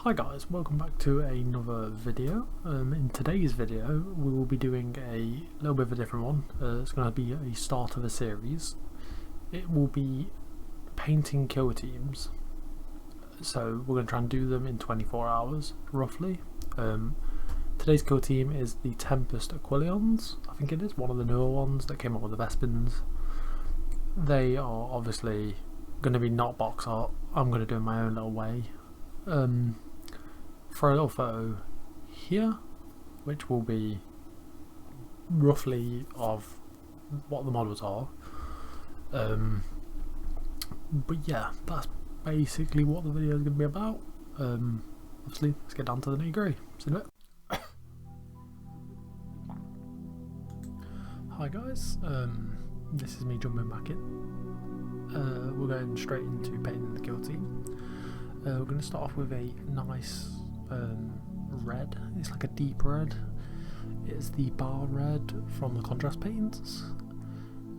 Hi guys, welcome back to another video. In today's video we will be doing a little bit of a different one. It's going to be a start of a series. It will be painting kill teams. So we're going to try and do them in 24 hours roughly. Today's kill team is the Tempestus Aquilons. I think it is one of the newer ones that came up with the Vespins. They are obviously going to be not box art. I'm going to do it my own little way. For a little photo here, which will be roughly of what the models are. But yeah, that's basically what the video is going to be about. Obviously, let's get down to the nitty-gritty. See you in a bit. Hi guys, this is me jumping back in. We're going straight into painting the kill team. We're going to start off with a nice red. It's like a deep red. It's the baal red from the contrast paints.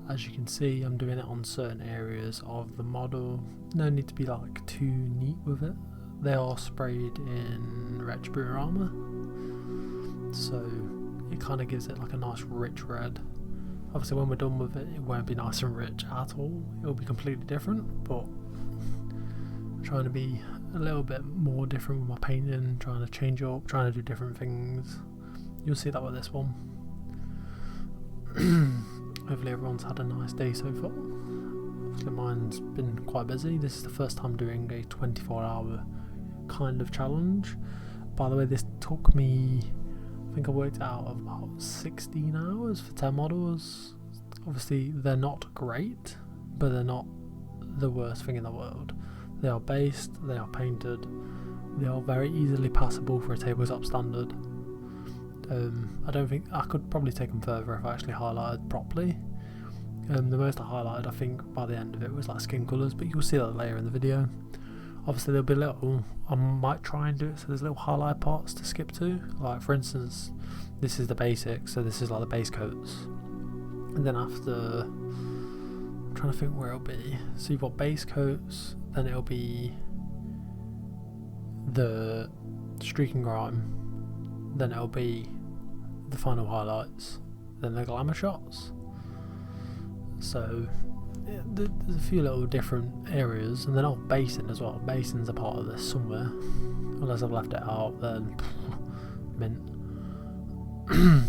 As you can see, I'm doing it on certain areas of the model. No need to be like too neat with it. They are sprayed in retributor armour, so it kind of gives it like a nice rich red. Obviously when we're done with it, it won't be nice and rich at all. It'll be completely different, but I'm trying to be a little bit more different with my painting, trying to change up, trying to do different things. You'll see that with this one. Hopefully everyone's had a nice day so far. Obviously mine's been quite busy. This is the first time doing a 24-hour kind of challenge. By the way, this took me, I think I worked out of about 16 hours for 10 models. Obviously they're not great, but they're not the worst thing in the world. They are based, they are painted, they are very easily passable for a tabletop standard. I don't think I could probably take them further if I actually highlighted properly. The most I highlighted, I think by the end of it, was like skin colours, but you'll see that later in the video. Obviously there'll be little, I might try and do it so there's little highlight parts to skip to. Like for instance, this is the basics, so this is like the base coats. And then after, I'm trying to think where it'll be. So you've got base coats, then it'll be the streak and grime, then it'll be the final highlights, then the glamour shots. So there's a few little different areas, and then I'll basin as well. Basin's a part of this somewhere, unless I've left it out, then mint.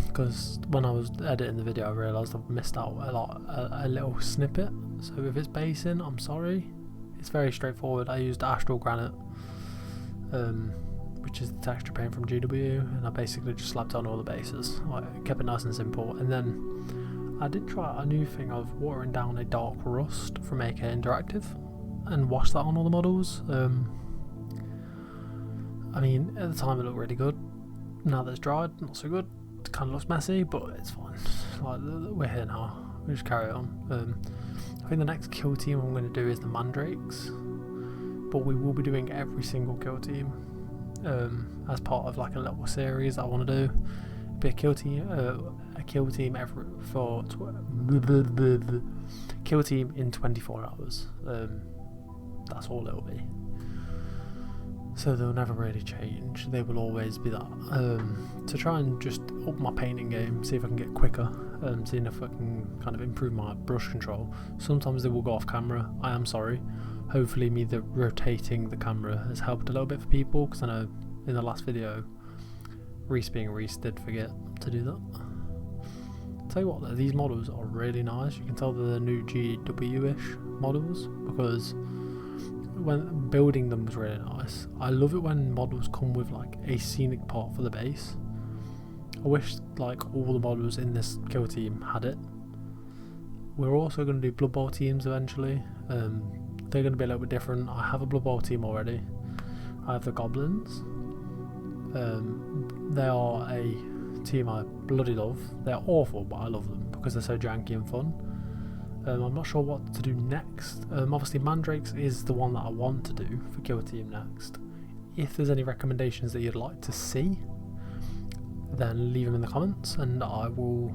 Because when I was editing the video I realised I've missed out a little snippet. So if it's basin, I'm sorry. It's very straightforward. I used astral granite, which is the texture paint from GW, and I basically just slapped on all the bases. I kept it nice and simple. And then I did try a new thing of watering down a dark rust from AK Interactive and wash that on all the models. I mean, at the time it looked really good. Now that it's dried, not so good. It kind of looks messy, but it's fine. Like, we're here now. We just carry on. I think the next kill team I'm going to do is the mandrakes, but we will be doing every single kill team as part of like a little series that I want to do. It'll be a kill team every for kill team in 24 hours. That's all it'll be. So they'll never really change. They will always be that. To try and just up my painting game, see if I can get quicker, seeing if I can kind of improve my brush control. Sometimes they will go off camera. I am sorry. Hopefully rotating the camera has helped a little bit for people, because I know in the last video, Reese being Reese did forget to do that. Tell you what though, these models are really nice. You can tell they're the new GW-ish models, because when building them was really nice. I love it when models come with like a scenic part for the base. I wish like all the models in this kill team had it. We're also going to do Blood Bowl teams eventually. They're going to be a little bit different. I have a Blood Bowl team already. I have the Goblins. They are a team I bloody love. They're awful, but I love them because they're so janky and fun. I'm not sure what to do next. Obviously Mandrakes is the one that I want to do for kill team next. If there's any recommendations that you'd like to see, then leave them in the comments and I will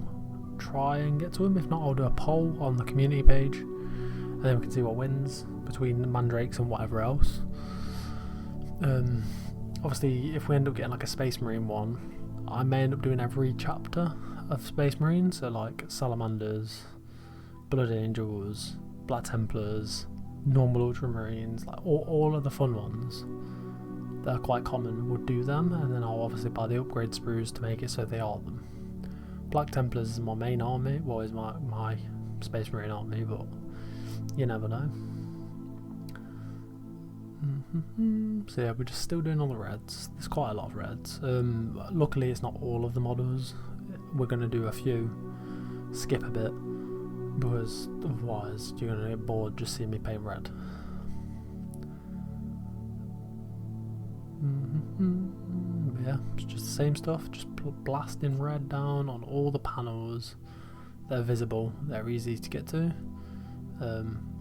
try and get to them. If not, I'll do a poll on the community page and then we can see what wins between the Mandrakes and whatever else. obviously if we end up getting like a Space Marine one, I may end up doing every chapter of Space Marine, so like Salamanders, Blood Angels, Black Templars, normal Ultramarines, like all of the fun ones that are quite common would do them, and then I'll obviously buy the upgrade sprues to make it so they are them. Black Templars is my main army, well is my Space Marine army, but you never know. So yeah, we're just still doing all the reds. There's quite a lot of reds. Luckily it's not all of the models. We're going to do a few, skip a bit, because otherwise you're going to get bored just seeing me paint red. Yeah, it's just the same stuff, just blasting red down on all the panels. They're visible, they're easy to get to.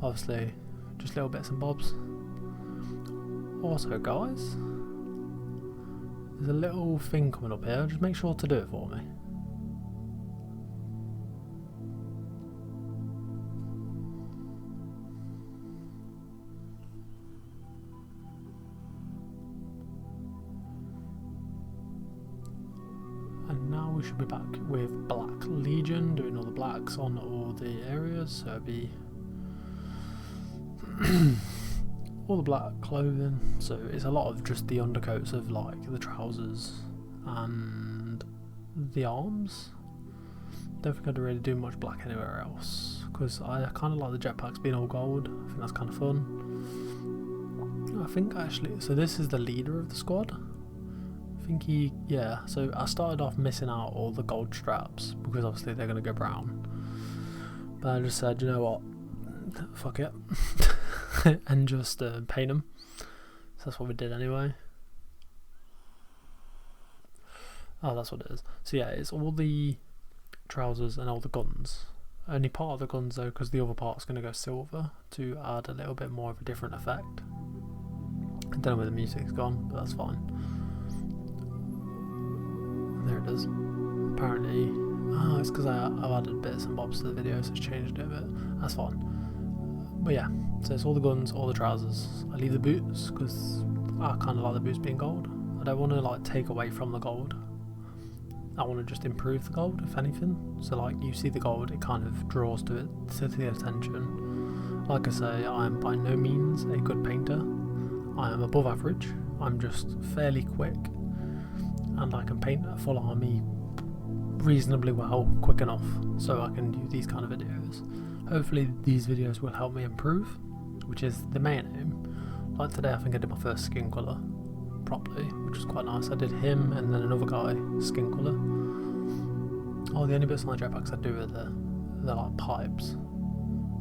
Obviously just little bits and bobs. Also guys, there's a little thing coming up here, just make sure to do it for me. And now we should be back with Black Legion, doing all the blacks on all the areas, so it'll be all the black clothing, so it's a lot of just the undercoats of like the trousers and the arms. Don't think I'd really do much black anywhere else, because I kind of like the jetpacks being all gold. I think that's kind of fun. I think actually, so this is the leader of the squad. I think yeah, so I started off missing out all the gold straps, because obviously they're going to go brown. But I just said, you know what, fuck it. And just paint them. So that's what we did anyway. Oh, that's what it is. So yeah, it's all the trousers and all the guns. Only part of the guns though, because the other part's going to go silver to add a little bit more of a different effect. I don't know where the music's gone, but that's fine. There it is. Apparently, oh, it's because I've added bits and bobs to the video, so it's changed it a bit. That's fine. But yeah, so it's all the guns, all the trousers. I leave the boots because I kind of like the boots being gold. I don't want to like take away from the gold. I want to just improve the gold, if anything. So like you see the gold, it kind of draws to the attention. Like I say, I am by no means a good painter. I am above average. I'm just fairly quick, and I can paint a full army reasonably well, quick enough, so I can do these kind of videos. Hopefully these videos will help me improve, which is the main aim. Like today I think I did my first skin colour properly, which was quite nice. I did him and then another guy skin colour. Oh, the only bits on the jetpacks I do are the like pipes.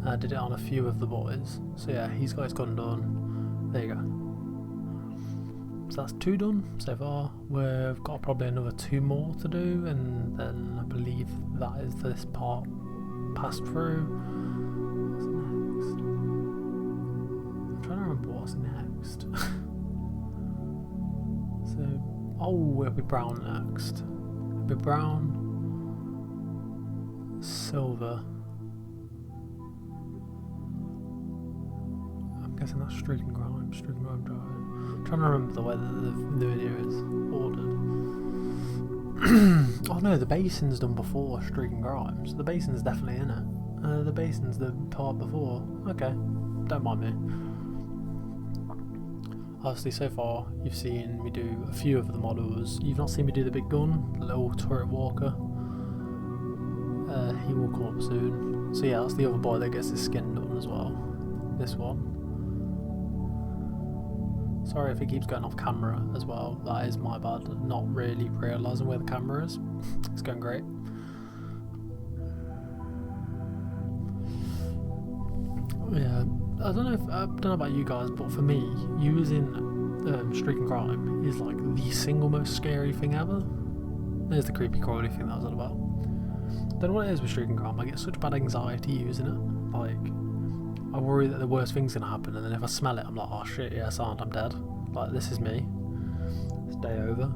And I did it on a few of the boys. So yeah, he's got his gun done. There you go. So that's 2 done so far. We've got probably another 2 more to do, and then I believe that is this part passed through. What's next? I'm trying to remember what's next. So, oh, it'll be brown next. It'll be brown, silver. I'm guessing that's streak and grime drawing. I'm trying to remember the way that the video is ordered. Oh no, the basin's done before streak and grime, so the basin's definitely in it. The basin's the part before. Okay, don't mind me. Obviously so far you've seen me do a few of the models. You've not seen me do the big gun, the little turret walker. He will come up soon. So yeah, that's the other boy that gets his skin done as well. This one. Sorry if it keeps going off camera as well, that is my bad, not really realising where the camera is. It's going great. Yeah, I don't know about you guys, but for me, using streak and grime is like the single most scary thing ever. There's the creepy crawly thing that I was on about. Don't know what it is with streak and grime, I get such bad anxiety using it. Like, I worry that the worst thing's gonna happen, and then if I smell it, I'm like, oh shit, yeah, I'm dead. Like, this is me. It's day over.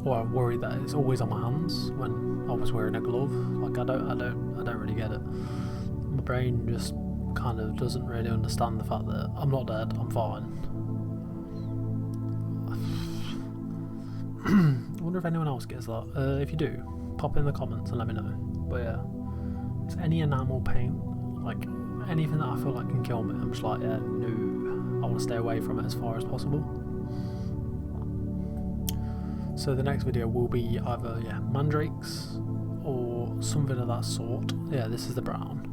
Or I worry that it's always on my hands when I was wearing a glove. Like, I don't really get it. My brain just kind of doesn't really understand the fact that I'm not dead, I'm fine. I wonder if anyone else gets that. If you do, pop in the comments and let me know. But yeah, it's any enamel paint, like anything that I feel like can kill me, I'm just like, yeah, no, I want to stay away from it as far as possible. So the next video will be either, yeah, mandrakes or something of that sort. Yeah, this is the brown.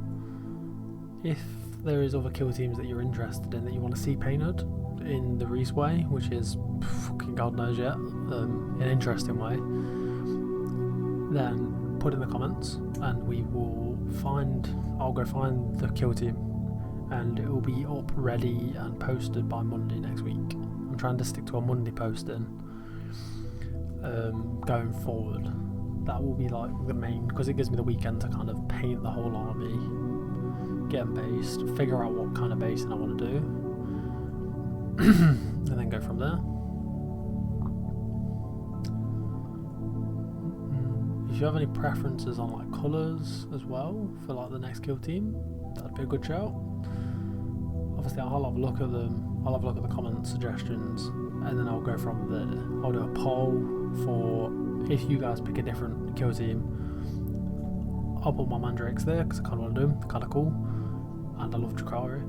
If there is other kill teams that you're interested in that you want to see painted in the Reese way, which is fucking God knows yet, an interesting way, then put in the comments and we will I'll go find the kill team and it will be up, ready and posted by Monday next week. I'm trying to stick to a Monday posting going forward. That will be like the main, because it gives me the weekend to kind of paint the whole army, get them based, figure out what kind of basing I want to do, and then go from there. If you have any preferences on like colours as well for like the next kill team, that'd be a good shout. Obviously I'll have a look at them, I'll have a look at the comment suggestions, and then I'll go from there. I'll do a poll for if you guys pick a different kill team. I'll put my mandrakes there because I kind of want to do them, they're kind of cool, and I love Druchi.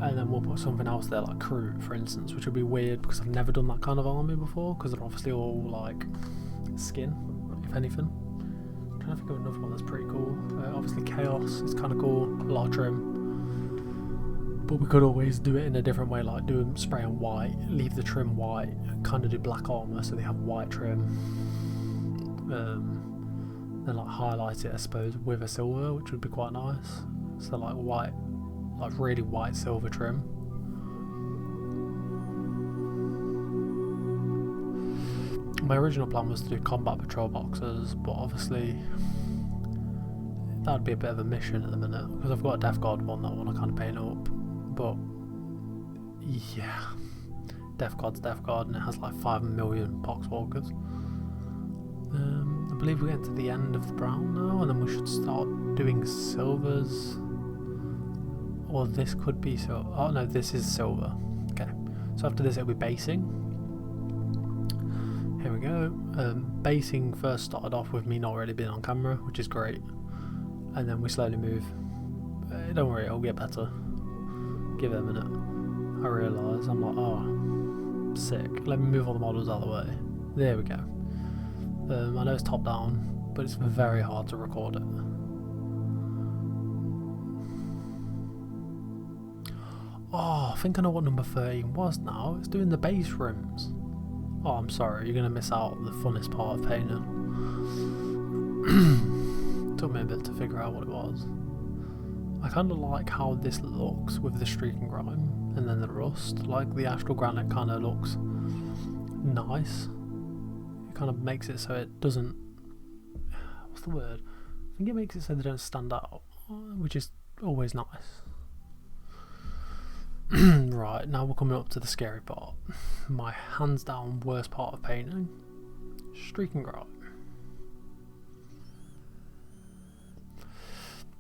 And then we'll put something else there like crew, for instance, which would be weird because I've never done that kind of army before, because they're obviously all like skin, if anything. I'm trying to think of another one that's pretty cool. Obviously chaos is kind of cool, a lot of trim, but we could always do it in a different way, like do them spray on white, leave the trim white, kind of do black armour so they have white trim, then like highlight it I suppose with a silver, which would be quite nice. So like white, like really white silver trim. My original plan was to do combat patrol boxes, but obviously that would be a bit of a mission at the minute, because I've got a Death Guard one that I want to kind of paint up, but yeah, Death Guard's Death Guard and it has like 5 million poxwalkers. I believe we're getting to the end of the brown now, and then we should start doing silvers. Or this could be silver. Oh no, this is silver. Okay, so after this it'll be basing. Here we go. Basing first started off with me not really being on camera, which is great. And then we slowly move. Don't worry, it'll get better. Give it a minute. I realise, I'm like, oh, sick. Let me move all the models out of the way. There we go. I know it's top down, but it's very hard to record it. Oh, I think I know what number 13 was now. It's doing the base rims. Oh, I'm sorry, you're going to miss out on the funnest part of painting. Took me a bit to figure out what it was. I kind of like how this looks with the streak and grime and then the rust. Like the astral granite kind of looks nice. It kind of makes it so it doesn't... What's the word? I think it makes it so they don't stand out, which is always nice. Right, now we're coming up to the scary part. My hands down worst part of painting. Streak and grime.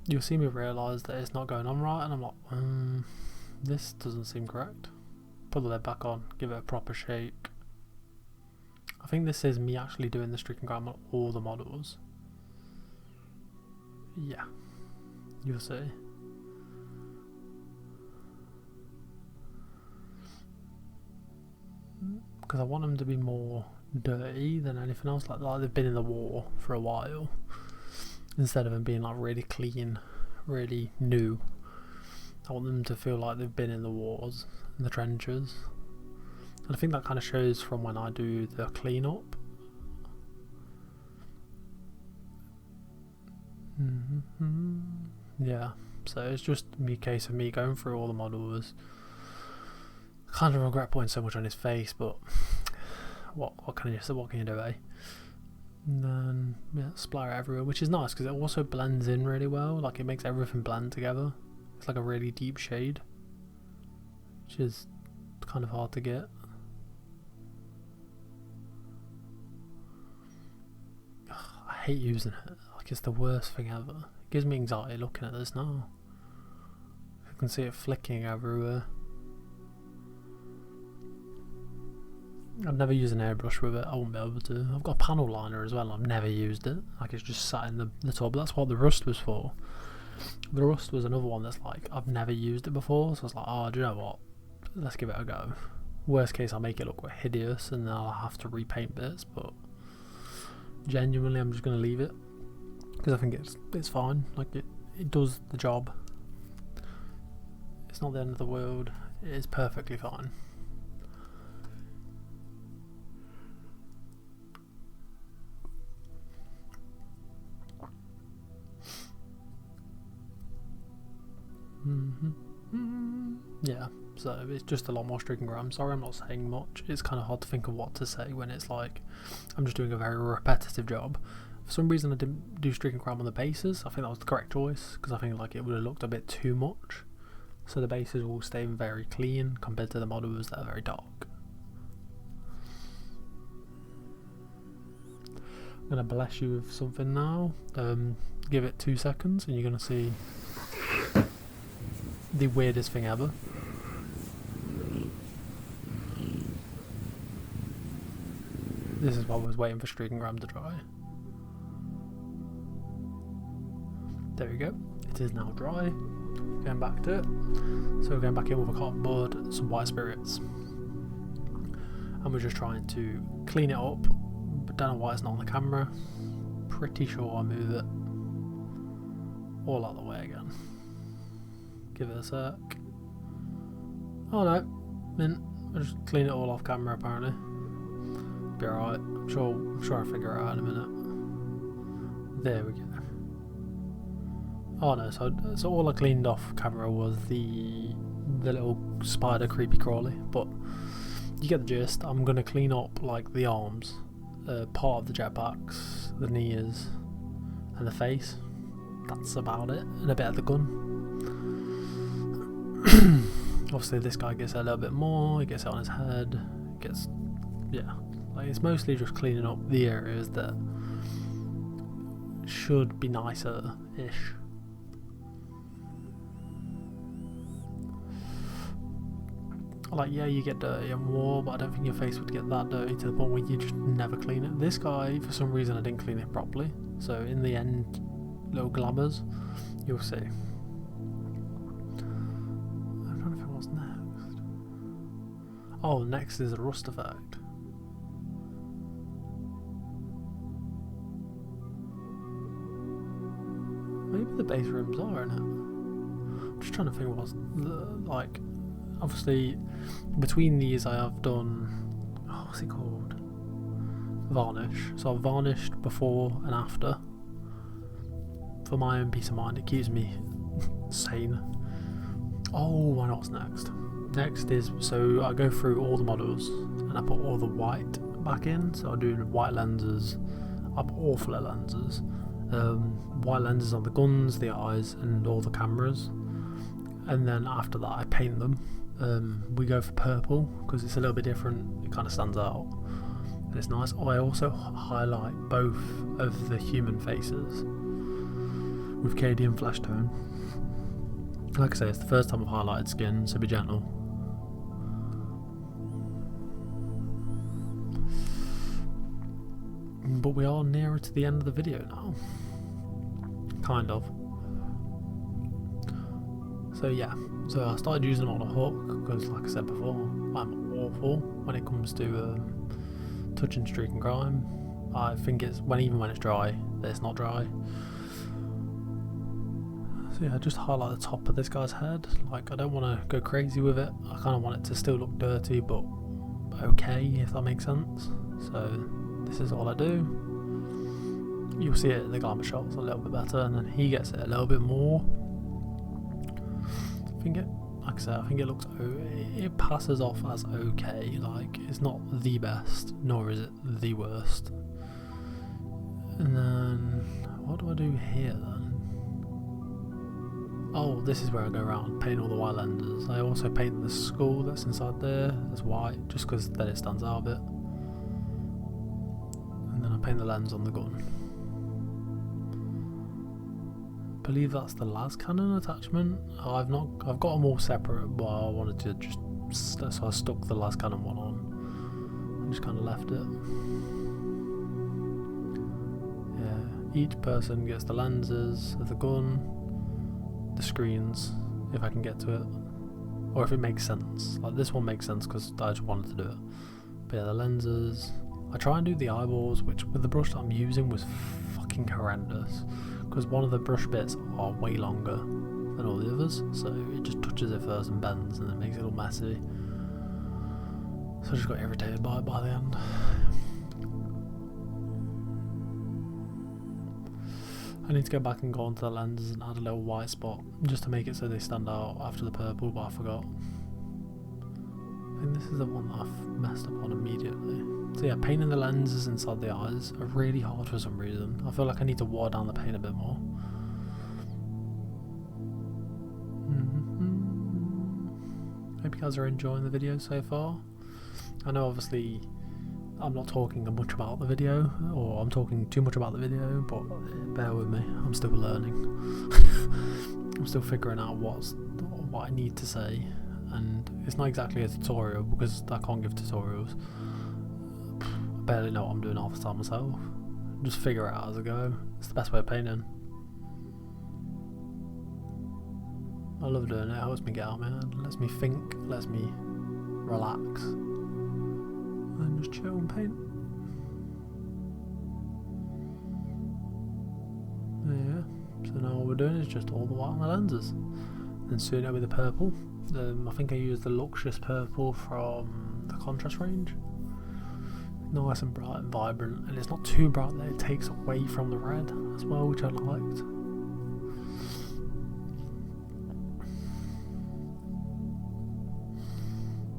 You'll see me realise that it's not going on right, and I'm like, this doesn't seem correct. Put the lid back on, give it a proper shake. I think this is me actually doing the streak and grime on all the models. Yeah, you'll see. Because I want them to be more dirty than anything else, like they've been in the war for a while, instead of them being like really clean, really new. I want them to feel like they've been in the wars, in the trenches, and I think that kind of shows from when I do the clean up. Yeah, so it's just a case of me going through all the models. Kind of regret putting so much on his face, but what can you do, eh? And then yeah, splatter everywhere, which is nice because it also blends in really well. Like it makes everything blend together. It's like a really deep shade, which is kind of hard to get. Ugh, I hate using it. Like it's the worst thing ever. It gives me anxiety looking at this now. I can see it flicking everywhere. I've never used an airbrush with it. I won't be able to. I've got a panel liner as well. I've never used it. Like, it's just sat in the tub. That's what the rust was for. The rust was another one that's like, I've never used it before, so I was like, oh, do you know what? Let's give it a go. Worst case, I'll make it look hideous and then I'll have to repaint bits, but genuinely I'm just going to leave it because I think it's fine. Like, it does the job. It's not the end of the world. It is perfectly fine. Yeah, so it's just a lot more streak and grime. Sorry, I'm not saying much. It's kind of hard to think of what to say when it's like I'm just doing a very repetitive job. For some reason I didn't do streak and grime on the bases. I think that was the correct choice because I think like it would have looked a bit too much. So the bases will stay very clean compared to the models that are very dark. I'm going to bless you with something now. Give it 2 seconds and you're going to see the weirdest thing ever. This is what I was waiting for streak and grime to dry. There we go. It is now dry. Going back to it. So we're going back in with a cotton bud, some white spirits. And we're just trying to clean it up. But don't know why it's not on the camera. Pretty sure I move it all out of the way again. Give it a sec. Oh no, mint. I'll just clean it all off camera apparently. Be alright. I'm sure I'll figure it out in a minute. There we go. Oh no, so all I cleaned off camera was the little spider creepy crawly, but you get the gist. I'm gonna clean up like the arms, part of the jetpacks, the knees, and the face. That's about it, and a bit of the gun. Obviously this guy gets it a little bit more, he gets it on his head, gets, yeah, like it's mostly just cleaning up the areas that should be nicer-ish. Like, yeah, you get dirty and more, but I don't think your face would get that dirty to the point where you just never clean it. This guy, for some reason, I didn't clean it properly, so in the end, little glamours, you'll see. Oh, next is a rust effect. Maybe the base rims are in it. I'm just trying to think what's like. Obviously, between these I have done, oh, what's it called? Varnish. So I've varnished before and after. For my own peace of mind, it keeps me sane. Oh, I know what's next. Next is, so I go through all the models and I put all the white back in. So I do white lenses, I put all flat lenses, white lenses on the guns, the eyes and all the cameras, and then after that I paint them. We go for purple because it's a little bit different, it kind of stands out and it's nice. I also highlight both of the human faces with Cadian flesh tone. Like I say, it's the first time I've highlighted skin, so be gentle. But we are nearer to the end of the video now. Kind of. So yeah, so I started using them on a hook because, like I said before, I'm awful when it comes to touching streak and grime. I think it's even when it's dry, that it's not dry. So yeah, just highlight the top of this guy's head. Like, I don't want to go crazy with it. I kind of want it to still look dirty, but okay, if that makes sense. So this is all I do. You'll see it in the glamour shots a little bit better, and then he gets it a little bit more. I think it, like I said, I think it looks, it passes off as okay. Like, it's not the best, nor is it the worst. And then what do I do here then? Oh, this is where I go around, paint all the white lenses. I also paint the skull that's inside there as white, just because then it stands out a bit. And then I paint the lens on the gun. I believe that's the las cannon attachment. I've got them all separate, but I wanted to just, so I stuck the las cannon one on. and just kind of left it. Yeah, each person gets the lenses of the gun, the screens, if I can get to it, or if it makes sense. Like this one makes sense because I just wanted to do it. But yeah, the lenses. I try and do the eyeballs, which with the brush that I'm using was fucking horrendous, because one of the brush bits are way longer than all the others, so it just touches it first and bends, and it makes it all messy. So I just got irritated by it by the end. I need to go back and go onto the lenses and add a little white spot just to make it so they stand out after the purple, but I forgot. I think this is the one that I've messed up on immediately. So yeah, painting the lenses inside the eyes are really hard for some reason. I feel like I need to water down the paint a bit more. Hope you guys are enjoying the video so far. I know obviously I'm not talking much about the video, or I'm talking too much about the video, but bear with me, I'm still learning. I'm still figuring out what I need to say, and it's not exactly a tutorial because I can't give tutorials. I barely know what I'm doing half the time myself. Just figure it out as I go. It's the best way of painting. I love doing it, it helps me get out, man. Lets me think, lets me relax, and just chill and paint. Yeah, so now all we're doing is just all the white on the lenses. Then soon it'll be the purple. I think I used the Luxurious purple from the contrast range. Nice and bright and vibrant, and it's not too bright that it takes away from the red as well, which I liked.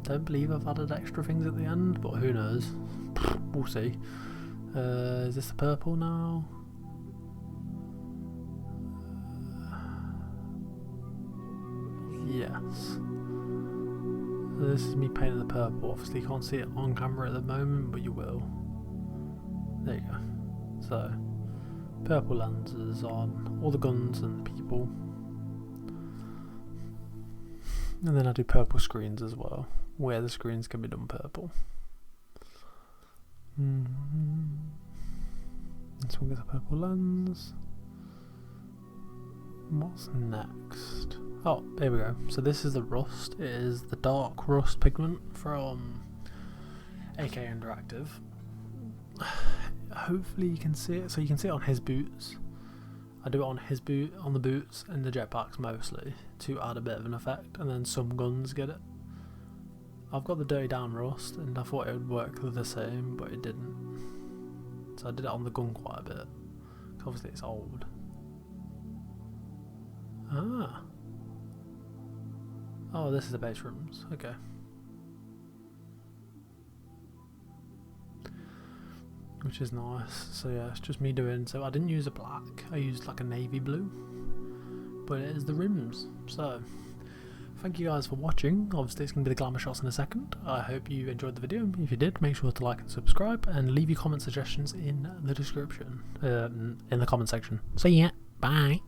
Don't believe I've added extra things at the end, but who knows? We'll see. Is this the purple now? Yes. So this is me painting the purple. Obviously you can't see it on camera at the moment, but you will. There you go. So, purple lenses on all the guns and the people. And then I do purple screens as well, where the screens can be done purple. This one gets a purple lens. What's next? Oh, there we go. So this is the rust. It is the dark rust pigment from AK Interactive. Hopefully you can see it. So you can see it on his boots. I do it on his boot, on the boots and the jetpacks mostly, to add a bit of an effect, and then some guns get it. I've got the Dirty Down rust, and I thought it would work the same, but it didn't. So I did it on the gun quite a bit. Obviously it's old. Ah. Oh, this is the base rims. Okay. Which is nice. So yeah, it's just me doing. So I didn't use a black. I used like a navy blue. But it is the rims. So thank you guys for watching. Obviously it's going to be the glamour shots in a second. I hope you enjoyed the video. If you did, make sure to like and subscribe, and leave your comment suggestions in the description, in the comment section. See ya. Bye.